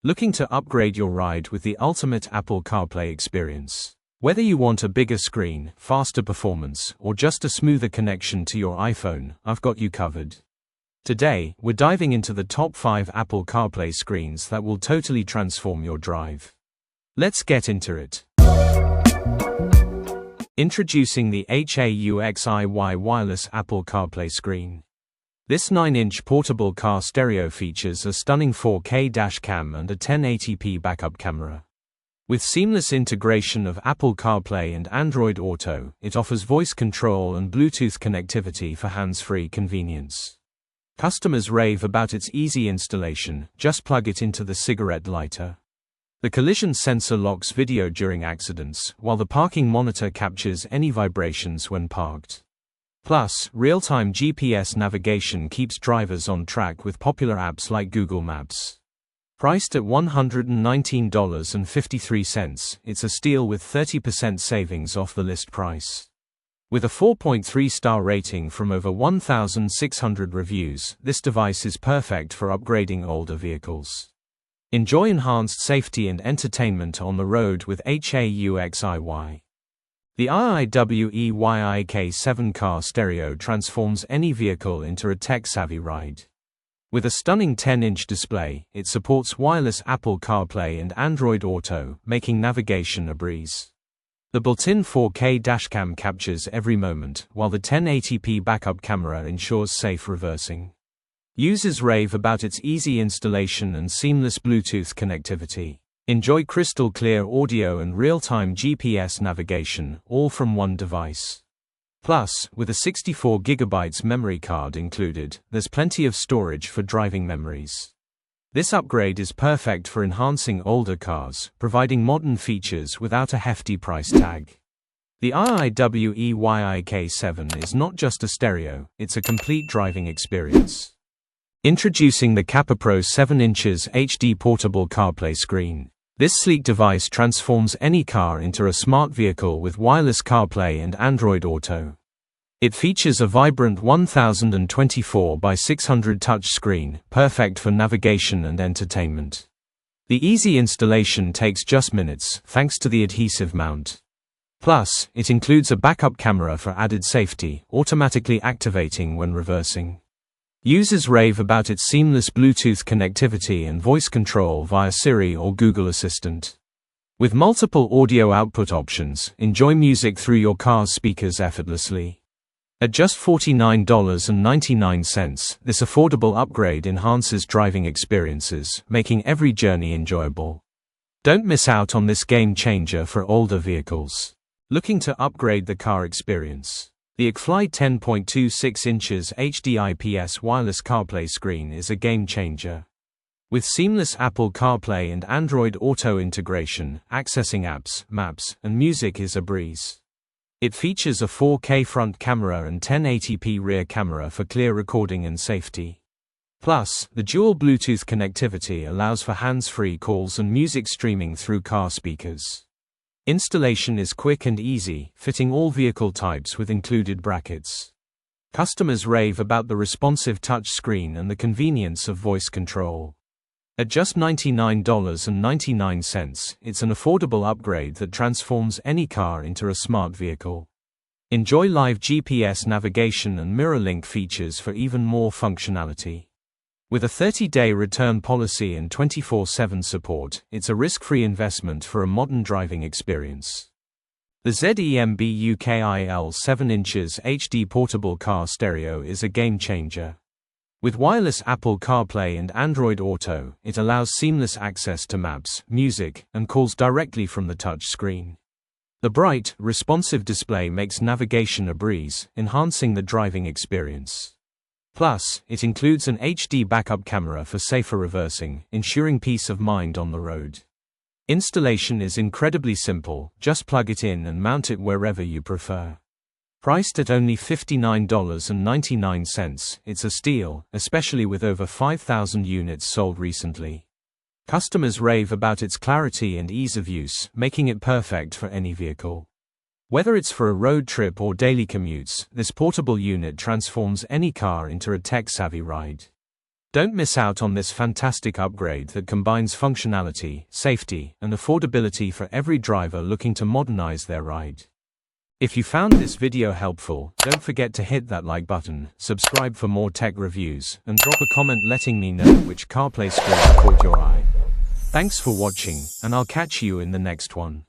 Looking to upgrade your ride with the ultimate Apple CarPlay experience? Whether you want a bigger screen, faster performance, or just a smoother connection to your iPhone, I've got you covered. Today, we're diving into the top 5 Apple CarPlay screens that will totally transform your drive. Let's get into it. Introducing the HAUXIY Wireless Apple CarPlay Screen. This 9-inch portable car stereo features a stunning 4K dashcam and a 1080p backup camera. With seamless integration of Apple CarPlay and Android Auto, it offers voice control and Bluetooth connectivity for hands-free convenience. Customers rave about its easy installation. Just plug it into the cigarette lighter. The collision sensor locks video during accidents, while the parking monitor captures any vibrations when parked. Plus, real-time GPS navigation keeps drivers on track with popular apps like Google Maps. Priced at $119.53, it's a steal with 30% savings off the list price. With a 4.3-star rating from over 1,600 reviews, this device is perfect for upgrading older vehicles. Enjoy enhanced safety and entertainment on the road with HAUXIY. The IIWEY K7 car stereo transforms any vehicle into a tech-savvy ride. With a stunning 10-inch display, it supports wireless Apple CarPlay and Android Auto, making navigation a breeze. The built-in 4K dashcam captures every moment, while the 1080p backup camera ensures safe reversing. Users rave about its easy installation and seamless Bluetooth connectivity. Enjoy crystal clear audio and real-time GPS navigation, all from one device. Plus, with a 64GB memory card included, there's plenty of storage for driving memories. This upgrade is perfect for enhancing older cars, providing modern features without a hefty price tag. The IIWEY K7 is not just a stereo, it's a complete driving experience. Introducing the Capapro 7" HD Portable CarPlay Screen. This sleek device transforms any car into a smart vehicle with wireless CarPlay and Android Auto. It features a vibrant 1024 by 600 touchscreen, perfect for navigation and entertainment. The easy installation takes just minutes, thanks to the adhesive mount. Plus, it includes a backup camera for added safety, automatically activating when reversing. Users rave about its seamless Bluetooth connectivity and voice control via Siri or Google Assistant. With multiple audio output options, enjoy music through your car's speakers effortlessly. At just $49.99, this affordable upgrade enhances driving experiences, making every journey enjoyable. Don't miss out on this game changer for older vehicles. Looking to upgrade the car experience? The Accfly 10.26 inches HD IPS wireless CarPlay screen is a game changer. With seamless Apple CarPlay and Android Auto integration, accessing apps, maps, and music is a breeze. It features a 4K front camera and 1080p rear camera for clear recording and safety. Plus, the dual Bluetooth connectivity allows for hands-free calls and music streaming through car speakers. Installation is quick and easy, fitting all vehicle types with included brackets. Customers rave about the responsive touch screen and the convenience of voice control. At just $99.99, it's an affordable upgrade that transforms any car into a smart vehicle. Enjoy live GPS navigation and mirror link features for even more functionality. With a 30-day return policy and 24/7 support, it's a risk-free investment for a modern driving experience. The ZEMBUKIL 7" HD portable car stereo is a game-changer. With wireless Apple CarPlay and Android Auto, it allows seamless access to maps, music, and calls directly from the touch screen. The bright, responsive display makes navigation a breeze, enhancing the driving experience. Plus, it includes an HD backup camera for safer reversing, ensuring peace of mind on the road. Installation is incredibly simple, just plug it in and mount it wherever you prefer. Priced at only $59.99, it's a steal, especially with over 5,000 units sold recently. Customers rave about its clarity and ease of use, making it perfect for any vehicle. Whether it's for a road trip or daily commutes, this portable unit transforms any car into a tech-savvy ride. Don't miss out on this fantastic upgrade that combines functionality, safety, and affordability for every driver looking to modernize their ride. If you found this video helpful, don't forget to hit that like button, subscribe for more tech reviews, and drop a comment letting me know which CarPlay screen caught your eye. Thanks for watching, and I'll catch you in the next one.